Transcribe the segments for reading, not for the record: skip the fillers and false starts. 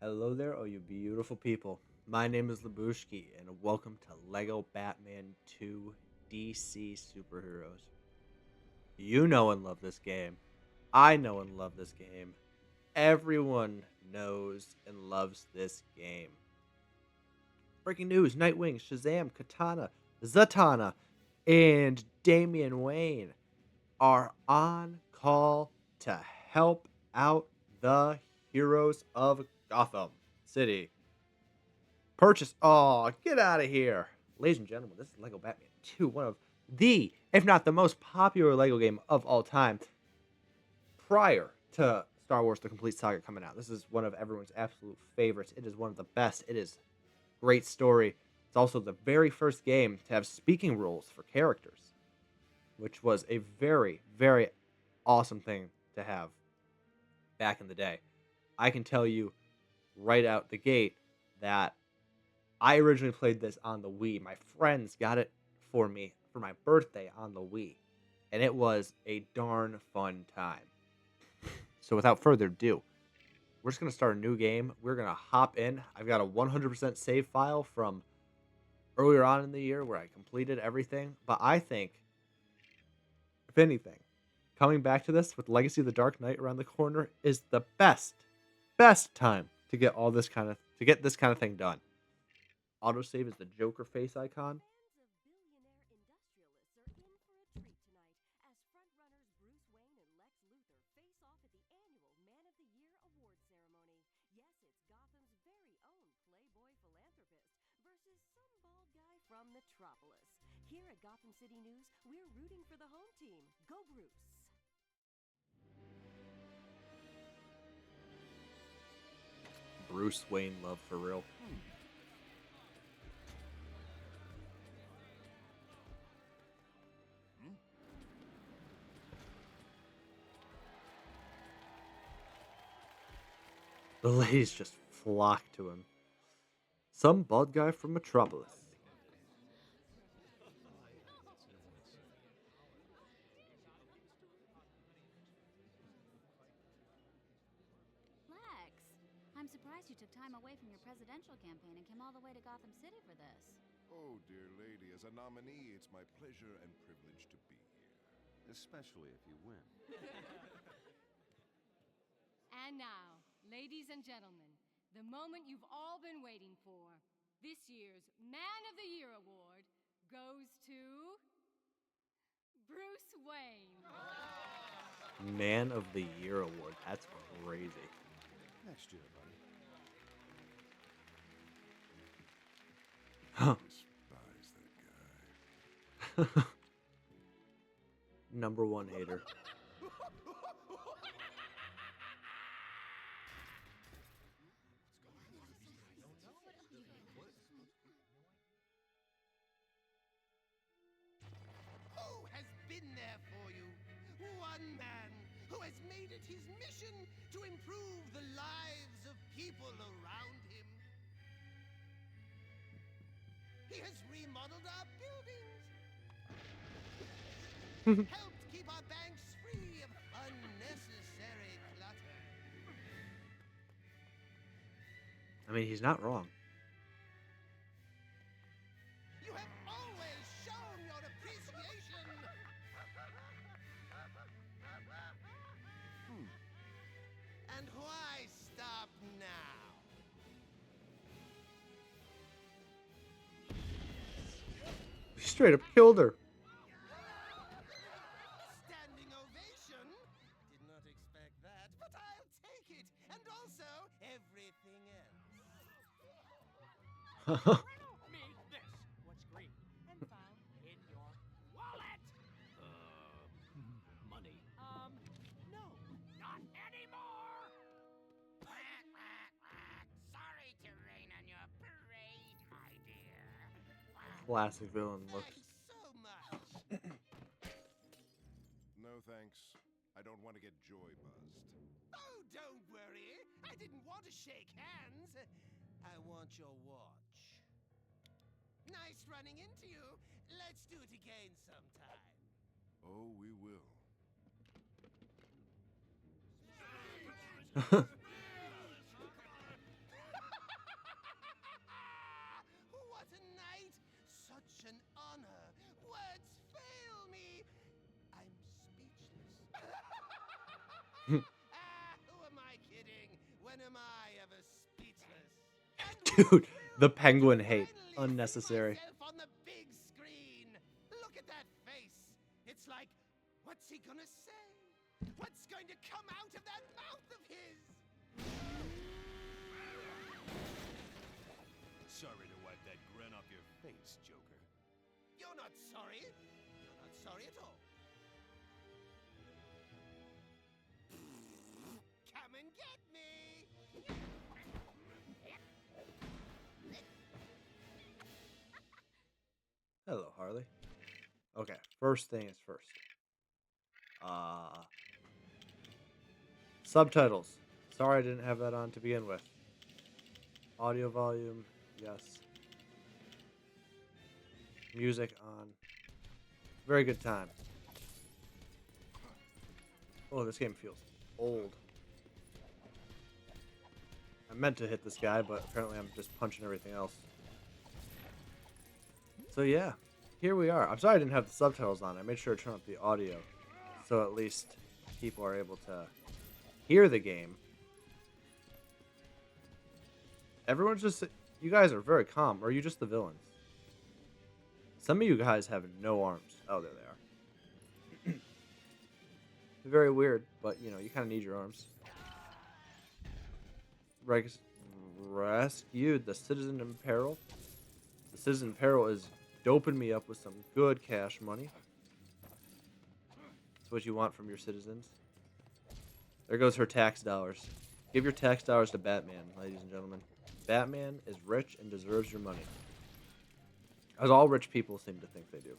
Hello there, oh you beautiful people. My name is Lebushki, and welcome to Lego Batman 2 DC Superheroes. You know and love this game. I know and love this game. Everyone knows and loves this game. Breaking news, Nightwing, Shazam, Katana, Zatanna, and Damian Wayne are on call to help out the heroes of Gotham City. Purchase. Oh, get out of here. Ladies and gentlemen, this is Lego Batman 2, one of the, if not the most popular Lego game of all time, prior to Star Wars The Complete Saga coming out. This is one of everyone's absolute favorites. It is one of the best. It is great story. It's also the very first game to have speaking rules for characters, which was a very, very awesome thing to have back in the day. I can tell you right out the gate that I originally played this on the Wii. My friends got it for me for my birthday on the Wii, and it was a darn fun time. So without further ado, we're just going to start a new game. We're going to hop in. I've got a 100% save file from earlier on in the year where I completed everything, but I think, if anything, coming back to this with Legacy of the Dark Knight around the corner is the best time to get this kind of thing done. Autosave is the Joker face icon. From Metropolis. Here at Gotham City News, we're rooting for the home team. Go Bruce! Bruce Wayne love for real. The ladies just flock to him. Some bald guy from Metropolis. Lex, I'm surprised you took time away from your presidential campaign and came all the way to Gotham City for this. Oh, dear lady, as a nominee, it's my pleasure and privilege to be here. Especially if you win. And now, ladies and gentlemen, the moment you've all been waiting for. This year's Man of the Year award goes to Bruce Wayne. Man of the Year award. That's crazy. Next year, buddy. Huh. Despise that guy. Number one hater. Who has been there for you? One man who has made it his mission to improve the lives of people around him. He has remodeled our buildings, helped keep our banks free of unnecessary clutter. I mean, he's not wrong. You have always shown your appreciation. And why stop now? He straight up killed her. Standing ovation? Did not expect that, but I'll take it. And also everything else. Me this. What's green and found in your wallet? Money. No, not anymore. Sorry to rain on your parade, my dear. Classic villain looks. Thanks so much. No thanks. I don't want to get joy buzzed. Oh, don't worry. I didn't want to shake hands. I want your watch. Nice running into you. Let's do it again sometime. Oh, we will. When am I ever speechless? And Dude, the penguin finally hate. see Unnecessary. myself on the big screen. Look at that face. It's like, what's he gonna say? What's going to come out of that mouth of his? Sorry to wipe that grin off your face, Joker. You're not sorry. You're not sorry at all. Come and get me. Hello, Harley. Okay, first thing is first. Subtitles. Sorry I didn't have that on to begin with. Audio volume, yes. Music on. Very good time. Oh, this game feels old. I meant to hit this guy, but apparently I'm just punching everything else. So yeah, here we are. I'm sorry I didn't have the subtitles on. I made sure to turn up the audio, so at least people are able to hear the game. Everyone's just... You guys are very calm. Or are you just the villains? Some of you guys have no arms. Oh, there they are. Very weird, but, you know, you kind of need your arms. Rescued the citizen in peril. The citizen in peril is doping me up with some good cash money. That's what you want from your citizens. There goes her tax dollars. Give your tax dollars to Batman, ladies and gentlemen. Batman is rich and deserves your money. As all rich people seem to think they do.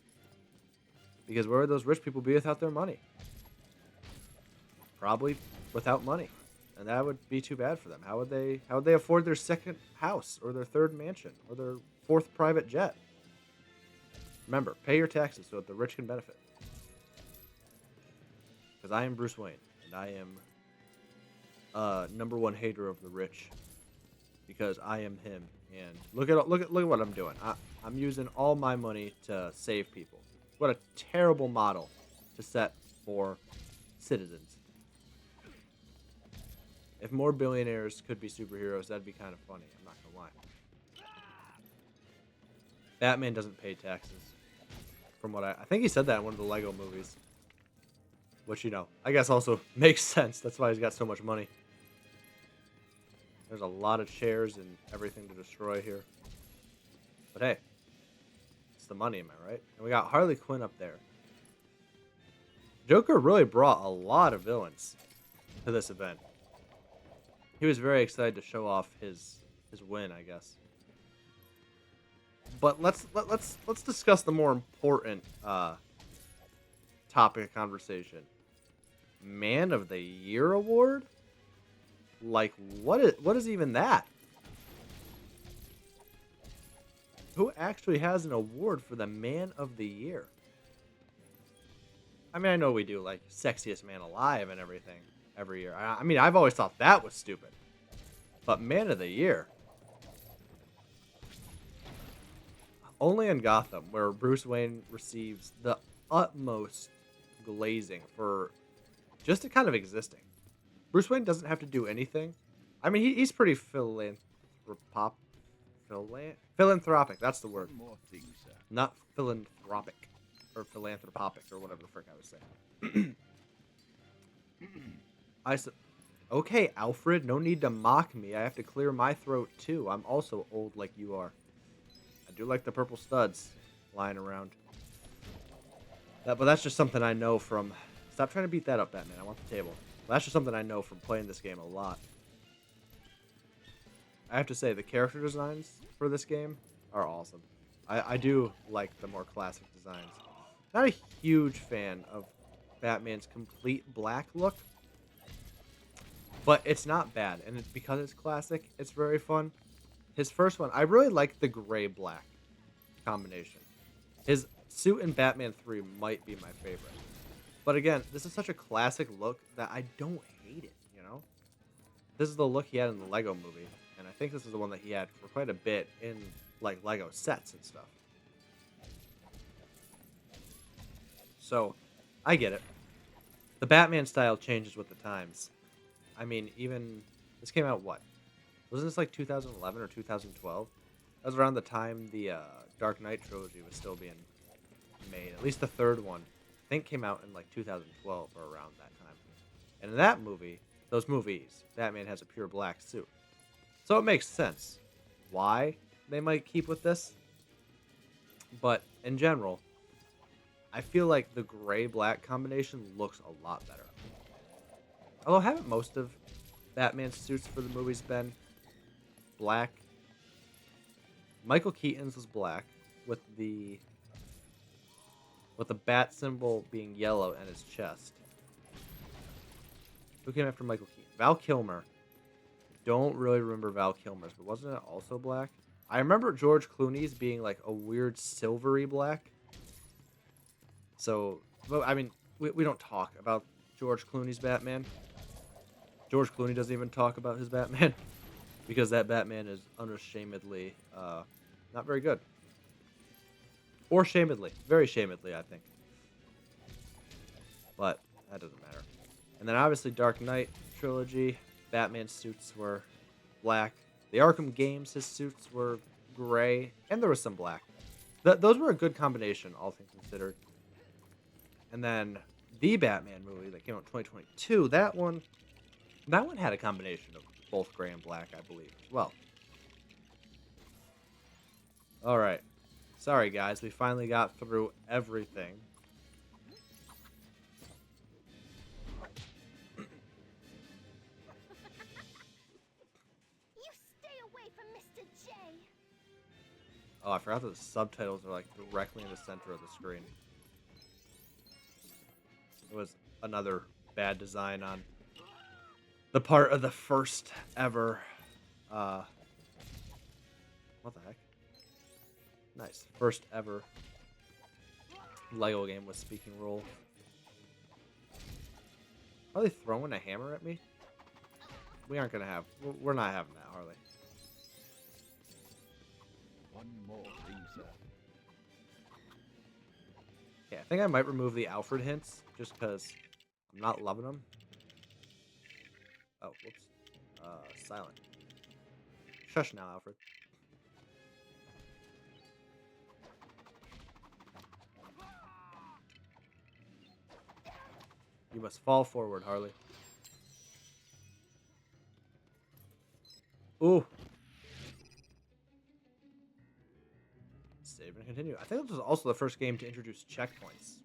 Because where would those rich people be without their money? Probably without money. And that would be too bad for them. How would they afford their second house or their third mansion or their fourth private jet? Remember, pay your taxes so that the rich can benefit. Because I am Bruce Wayne, and I am #1 hater of the rich. Because I am him, and look at what I'm doing. I'm using all my money to save people. What a terrible model to set for citizens. If more billionaires could be superheroes, that'd be kind of funny. I'm not gonna lie. Batman doesn't pay taxes. From what I think he said that in one of the Lego movies. Which, you know, I guess also makes sense. That's why he's got so much money. There's a lot of chairs and everything to destroy here. But hey, it's the money, am I right? And we got Harley Quinn up there. Joker really brought a lot of villains to this event. He was very excited to show off his win, I guess. But let's discuss the more important topic of conversation. Man of the Year award? Like, what is even that? Who actually has an award for the Man of the Year? I mean, I know we do, like, Sexiest Man Alive and everything every year. I mean, I've always thought that was stupid. But Man of the Year? Only in Gotham, where Bruce Wayne receives the utmost glazing for just kind of existing. Bruce Wayne doesn't have to do anything. I mean, he's pretty philanthropic. That's the word. One more thing, sir. Not philanthropic. Or philanthropic, or whatever the frick I was saying. Okay, Alfred, no need to mock me. I have to clear my throat, too. I'm also old like you are. I do like the purple studs lying around. But that's just something I know from... Stop trying to beat that up, Batman. I want the table. That's just something I know from playing this game a lot. I have to say, the character designs for this game are awesome. I do like the more classic designs. Not a huge fan of Batman's complete black look, but it's not bad. And because it's classic, it's very fun. His first one, I really like the gray-black combination. His suit in Batman 3 might be my favorite. But again, this is such a classic look that I don't hate it, you know? This is the look he had in the Lego movie, and I think this is the one that he had for quite a bit in, like, Lego sets and stuff. So, I get it. The Batman style changes with the times. I mean, even This came out what? Wasn't this like 2011 or 2012? That was around the time the Dark Knight trilogy was still being made. At least the third one, I think, came out in like 2012 or around that time. And in that movie, those movies, Batman has a pure black suit. So it makes sense why they might keep with this. But in general, I feel like the gray-black combination looks a lot better. Although haven't most of Batman's suits for the movies been black? Michael Keaton's was black with the bat symbol being yellow in his chest. Who came after Michael Keaton? Val Kilmer. Don't really remember Val Kilmer's, but wasn't it also black? I remember George Clooney's being like a weird silvery black. So, well, I mean, we don't talk about George Clooney's Batman. George Clooney doesn't even talk about his Batman because that Batman is unashamedly not very good. Or shamedly. Very shamedly, I think. But that doesn't matter. And then obviously Dark Knight trilogy, Batman's suits were black. The Arkham games, his suits were gray, and there was some black. Those were a good combination, all things considered. And then the Batman movie that came out in 2022, that one had a combination of both gray and black, I believe, as well. All right. Sorry, guys. We finally got through everything. You stay away from Mr. J. Oh, I forgot that the subtitles are like directly in the center of the screen. It was another bad design on the part of the first ever what the heck? Nice. First ever Lego game with speaking roles. Are they throwing a hammer at me? We aren't gonna have. We're not having that, Harley. One more thing, sir. Okay, I think I might remove the Alfred hints just because I'm not loving them. Oh, whoops. Silent. Shush now, Alfred. You must fall forward, Harley. Ooh. Save and continue. I think this was also the first game to introduce checkpoints,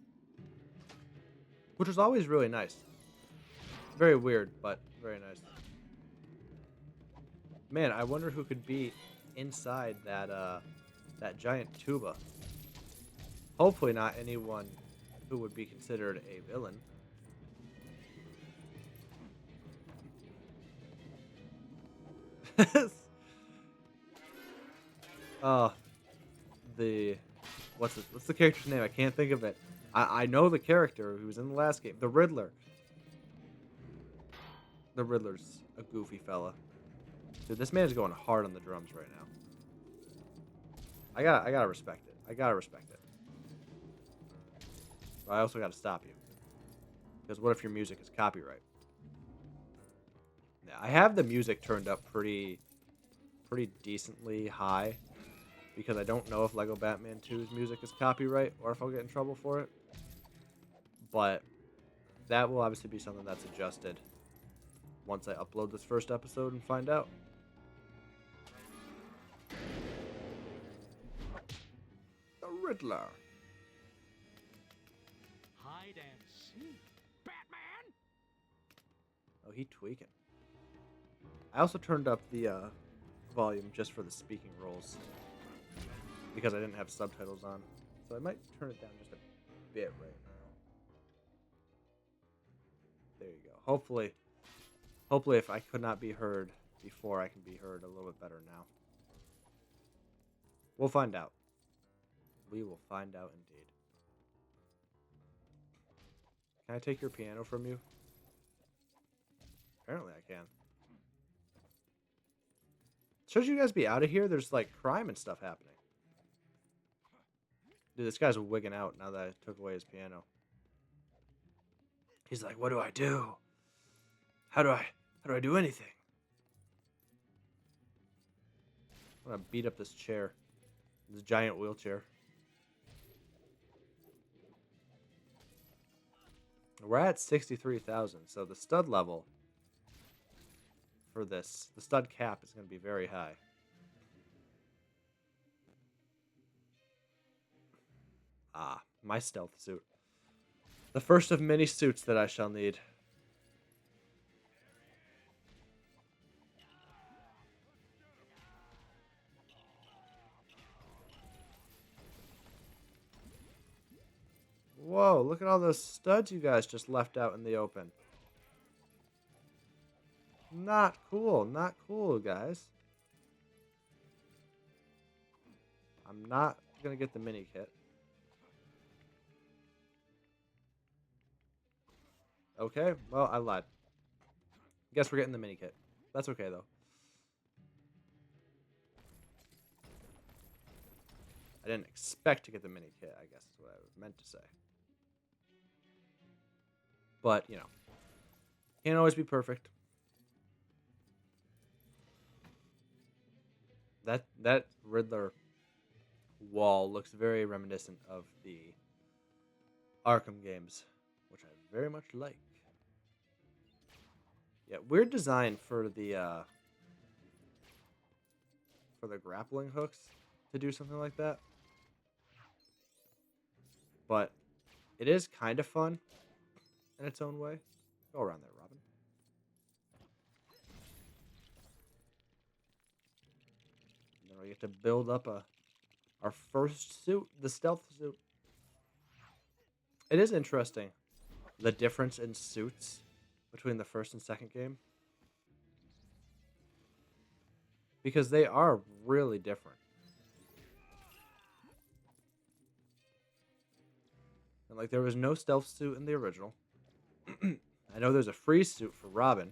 which was always really nice. Very weird, but very nice. Man, I wonder who could be inside that that giant tuba. Hopefully not anyone who would be considered a villain. What's the character's name? I can't think of it. I know the character who was in the last game, the Riddler. The Riddler's a goofy fella. Dude, this man is going hard on the drums right now. I gotta respect it. I gotta respect it. But I also gotta stop you. Because what if your music is copyright? Yeah, I have the music turned up pretty decently high. Because I don't know if Lego Batman 2's music is copyright or if I'll get in trouble for it. But that will obviously be something that's adjusted once I upload this first episode and find out. The Riddler. Hide and seek. Batman! Oh, he tweaking. I also turned up the volume just for the speaking roles. Because I didn't have subtitles on. So I might turn it down just a bit right now. There you go. Hopefully if I could not be heard before, I can be heard a little bit better now. We'll find out. We will find out indeed. Can I take your piano from you? Apparently I can. Should you guys be out of here? There's like crime and stuff happening. Dude, this guy's wigging out now that I took away his piano. He's like, what do I do? How do I do anything? I'm gonna beat up this chair. This giant wheelchair. We're at 63,000, so the stud level for this, the stud cap is going to be very high. Ah, my stealth suit. The first of many suits that I shall need. Whoa, look at all those studs you guys just left out in the open. Not cool, guys. I'm not gonna get the mini kit. Okay, well, I lied. Guess we're getting the mini kit. That's okay, though. I didn't expect to get the mini kit, I guess is what I meant to say. But, you know, can't always be perfect. That Riddler wall looks very reminiscent of the Arkham games, which I very much like. Yeah, weird design for the grappling hooks to do something like that. But it is kind of fun in its own way. Go around there, Robin. And then we get to build up our first suit, the stealth suit. It is interesting, the difference in suits between the first and second game. Because they are really different. And like there was no stealth suit in the original. I know there's a free suit for Robin.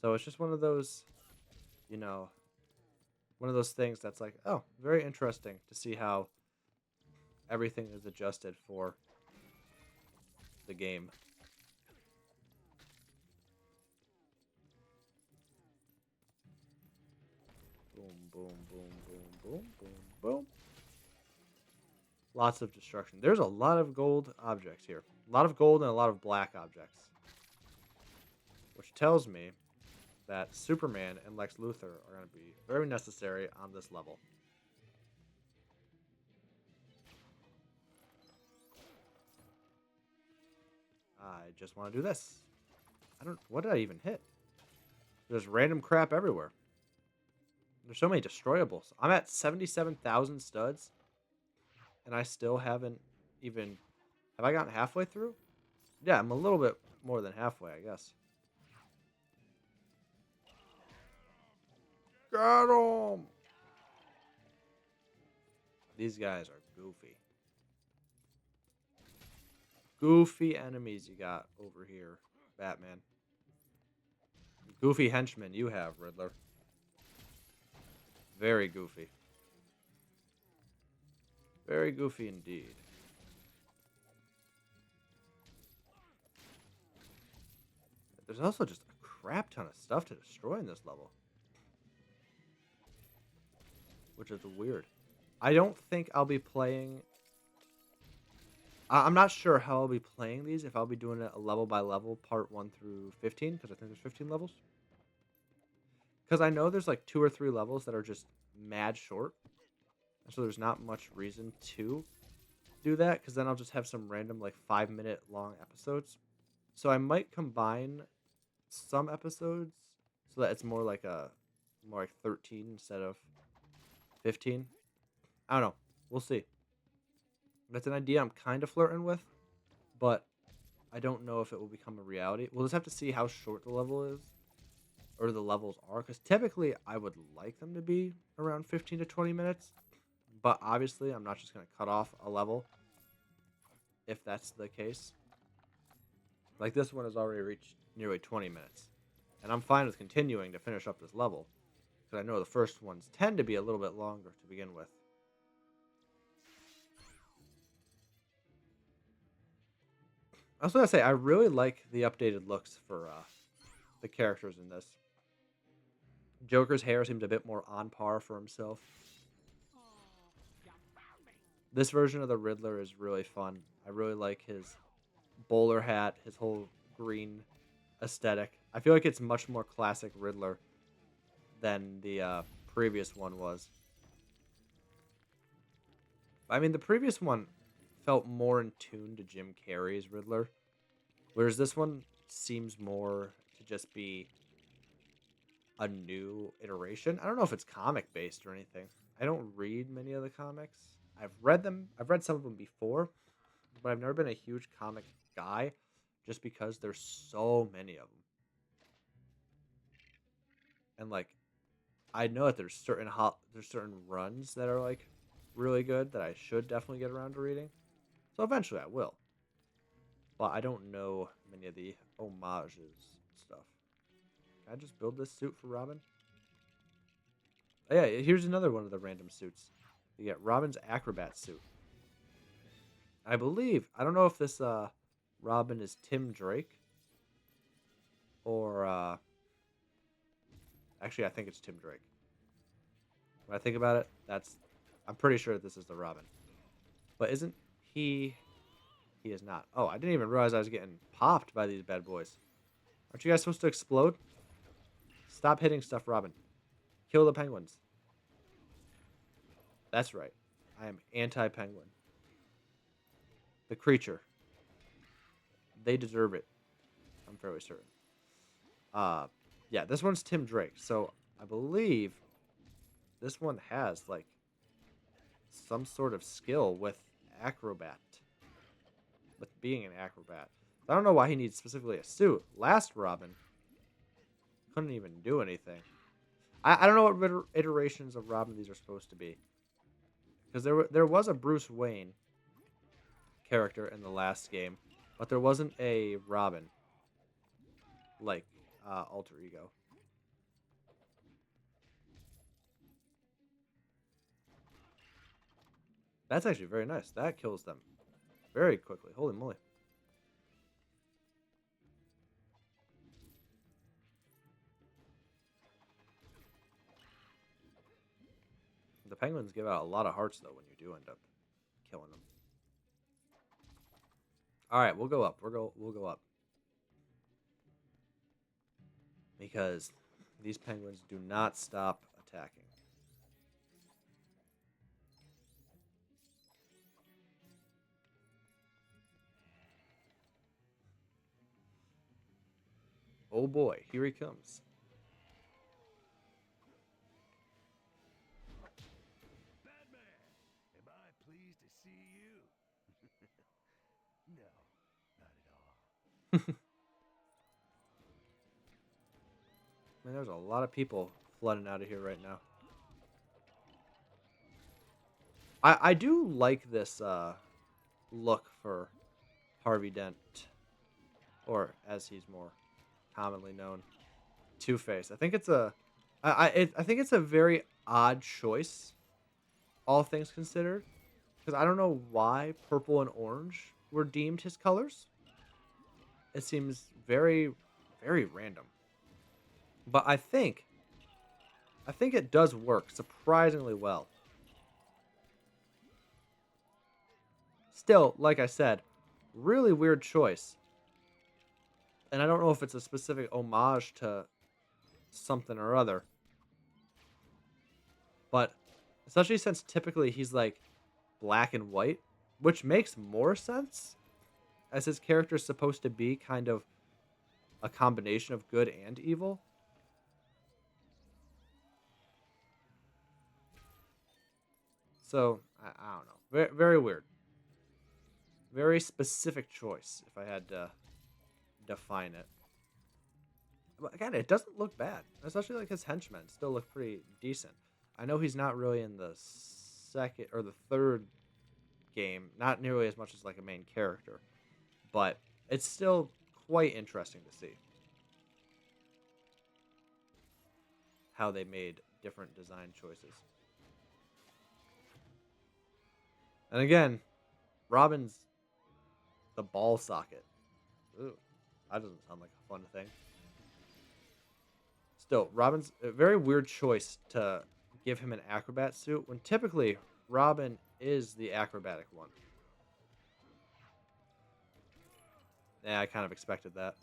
So it's just one of those, you know, one of those things that's like, oh, very interesting to see how everything is adjusted for the game. Boom, boom, boom, boom, boom, boom, boom. Lots of destruction. There's a lot of gold objects here. A lot of gold and a lot of black objects. Which tells me that Superman and Lex Luthor are going to be very necessary on this level. I just want to do this. What did I even hit? There's random crap everywhere. There's so many destroyables. I'm at 77,000 studs. And I still haven't even... Have I gotten halfway through? Yeah, I'm a little bit more than halfway, I guess. Got him! These guys are goofy. Goofy enemies you got over here, Batman. Goofy henchmen you have, Riddler. Very goofy. Very goofy indeed. There's also just a crap ton of stuff to destroy in this level. Which is weird. I don't think I'll be playing... I'm not sure how I'll be playing these. If I'll be doing it a level by level, part 1 through 15. Because I think there's 15 levels. Because I know there's like 2 or 3 levels that are just mad short. So there's not much reason to do that, because then I'll just have some random like 5-minute long episodes. So I might combine some episodes so that it's more like 13 instead of 15. I don't know. We'll see. That's an idea I'm kind of flirting with, but I don't know if it will become a reality. We'll just have to see how short the level is, or the levels are, because typically I would like them to be around 15 to 20 minutes. But obviously, I'm not just going to cut off a level if that's the case. Like, this one has already reached nearly 20 minutes. And I'm fine with continuing to finish up this level. Because I know the first ones tend to be a little bit longer to begin with. I was going to say, I really like the updated looks for the characters in this. Joker's hair seems a bit more on par for himself. Oh, you found me. This version of the Riddler is really fun. I really like his bowler hat, his whole green aesthetic. I feel like it's much more classic Riddler than the previous one was. I mean, the previous one felt more in tune to Jim Carrey's Riddler, whereas this one seems more to just be a new iteration. I don't know if it's comic based or anything. I don't read many of the comics. I've read them. I've read some of them before, but I've never been a huge comic guy just because there's so many of them. And like I know that there's certain runs that are like really good that I should definitely get around to reading. So eventually I will. But I don't know many of the homages and stuff. Can I just build this suit for Robin? Oh, yeah, here's another one of the random suits. You get Robin's acrobat suit. I believe, I don't know if this Robin is Tim Drake or actually I think it's Tim Drake. When I think about it, I'm pretty sure this is the Robin. But isn't he is not. Oh, I didn't even realize I was getting popped by these bad boys. Aren't you guys supposed to explode? Stop hitting stuff, Robin. Kill the penguins. That's right. I am anti-penguin. The creature. They deserve it. I'm fairly certain. Yeah, this one's Tim Drake. So I believe this one has like some sort of skill with acrobat. With being an acrobat. I don't know why he needs specifically a suit. Last Robin couldn't even do anything. I don't know what iterations of Robin these are supposed to be. Because there was a Bruce Wayne character in the last game, but there wasn't a Robin like alter ego. That's actually very nice. That kills them very quickly. Holy moly. The penguins give out a lot of hearts, though, when you do end up killing them. All right, we'll go up. We'll go up. Because these penguins do not stop attacking. Oh boy, here he comes. Batman, am I pleased to see you? No, not at all. Man, there's a lot of people flooding out of here right now. I do like this look for Harvey Dent, or as he's more commonly known, Two-Face. I think it's I think it's a very odd choice, all things considered, because I don't know why purple and orange were deemed his colors. It seems very, very random. But I think it does work surprisingly well. Still, like I said, really weird choice. And I don't know if it's a specific homage to something or other. But especially since typically he's like black and white, which makes more sense as his character is supposed to be kind of a combination of good and evil. So, I don't know. Very, very weird. Very specific choice, if I had to define it. But again, it doesn't look bad. Especially like his henchmen still look pretty decent. I know he's not really in the second or the third game, not nearly as much as like a main character, but it's still quite interesting to see how they made different design choices. And again, Robin's the ball socket. Ooh, that doesn't sound like a fun thing. Still, Robin's a very weird choice to give him an acrobat suit when typically Robin is the acrobatic one. Yeah, I kind of expected that.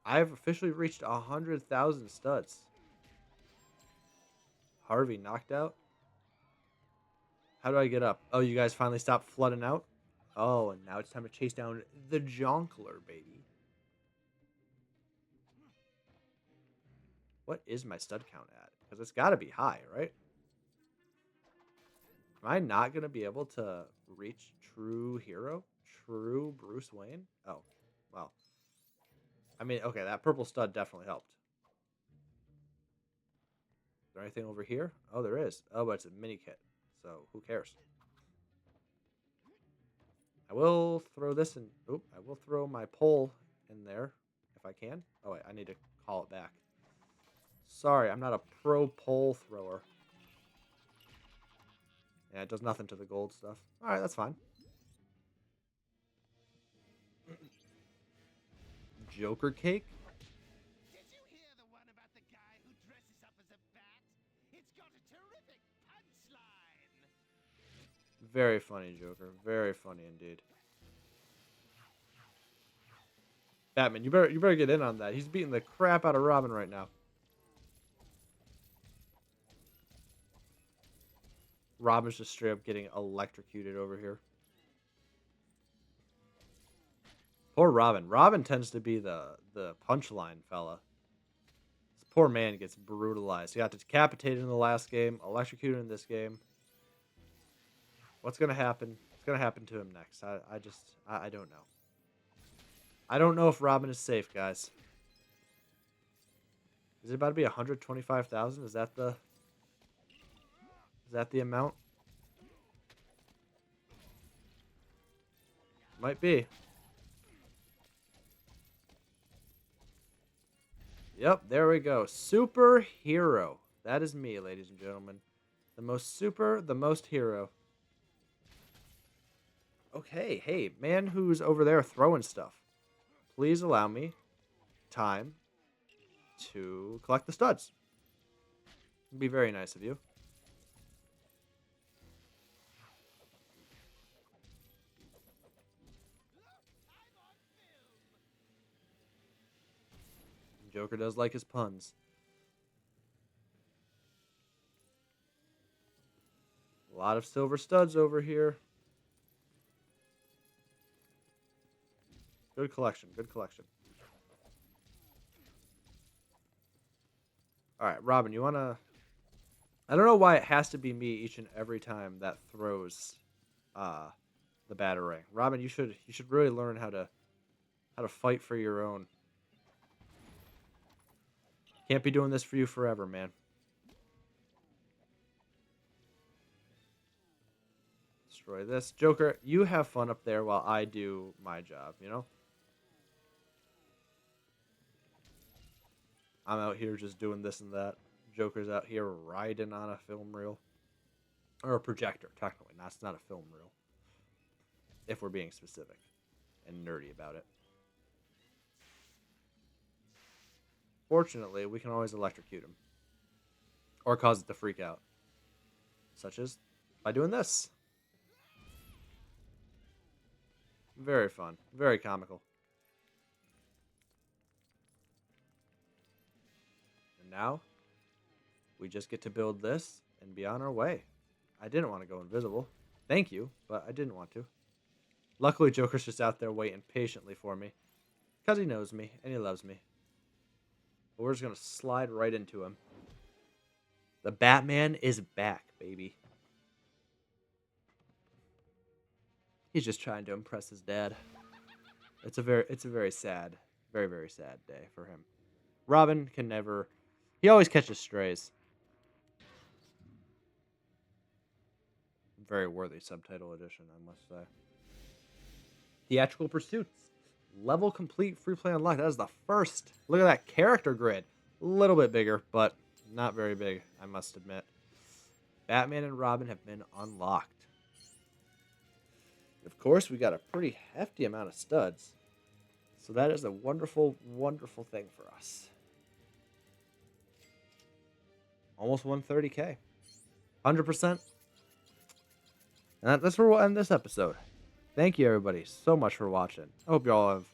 I've officially reached 100,000 studs. Harvey knocked out. How do I get up? Oh, you guys finally stopped flooding out? Oh, and now it's time to chase down the Jonkler, baby. What is my stud count at? Because it's got to be high, right? Am I not going to be able to reach true hero? True Bruce Wayne? Oh, well. I mean, okay, that purple stud definitely helped. Is there anything over here? Oh, there is. Oh, but it's a mini kit. So, who cares? I will throw this in. Oop, I will throw my pole in there if I can. Oh, wait, I need to call it back. Sorry, I'm not a pro pole thrower. Yeah, it does nothing to the gold stuff. Alright, that's fine. Joker cake? Did you hear the one about the guy who dresses up as a bat? It's got a terrific punchline. Very funny, Joker. Very funny indeed. Batman, you better get in on that. He's beating the crap out of Robin right now. Robin's just straight up getting electrocuted over here. Poor Robin. Robin tends to be the punchline fella. This poor man gets brutalized. He got decapitated in the last game, electrocuted in this game. What's gonna happen? What's gonna happen to him next? I don't know. I don't know if Robin is safe, guys. Is it about to be 125,000? Is that the amount? Might be. Yep, there we go. Superhero. That is me, ladies and gentlemen. The most super, the most hero. Okay, hey, man who's over there throwing stuff. Please allow me time to collect the studs. It'd be very nice of you. Joker does like his puns. A lot of silver studs over here. Good collection, good collection. Alright, Robin, you wanna... I don't know why it has to be me each and every time that throws the batarang. Robin, you should really learn how to fight for your own. Can't be doing this for you forever, man. Destroy this. Joker, you have fun up there while I do my job, you know? I'm out here just doing this and that. Joker's out here riding on a film reel. Or a projector, technically. It's not a film reel. If we're being specific and nerdy about it. Fortunately, we can always electrocute him. Or cause it to freak out. Such as by doing this. Very fun. Very comical. And now, we just get to build this and be on our way. I didn't want to go invisible. Thank you, but I didn't want to. Luckily, Joker's just out there waiting patiently for me. Because he knows me and he loves me. But we're just going to slide right into him. The Batman is back, baby. He's just trying to impress his dad. It's a very sad, very, very sad day for him. Robin can never... He always catches strays. Very worthy subtitle edition, I must say. Theatrical Pursuits. Level complete, free play unlocked. That is the first. Look at that character grid. A little bit bigger, but not very big, I must admit. Batman and Robin have been unlocked. Of course, we got a pretty hefty amount of studs. So that is a wonderful, wonderful thing for us. Almost 130K. 100%. And that's where we'll end this episode. Thank you, everybody, so much for watching. I hope you all have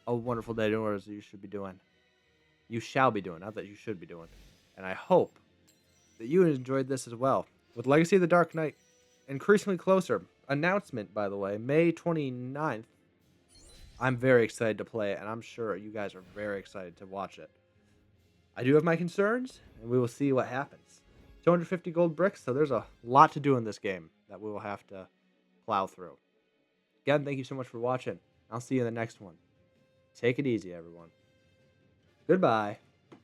a wonderful day doing what you should be doing. You shall be doing, not that you should be doing. And I hope that you enjoyed this as well. With Legacy of the Dark Knight increasingly closer. Announcement, by the way, May 29th. I'm very excited to play it, and I'm sure you guys are very excited to watch it. I do have my concerns, and we will see what happens. 250 gold bricks, so there's a lot to do in this game that we will have to plow through. Again, thank you so much for watching. I'll see you in the next one. Take it easy, everyone. Goodbye.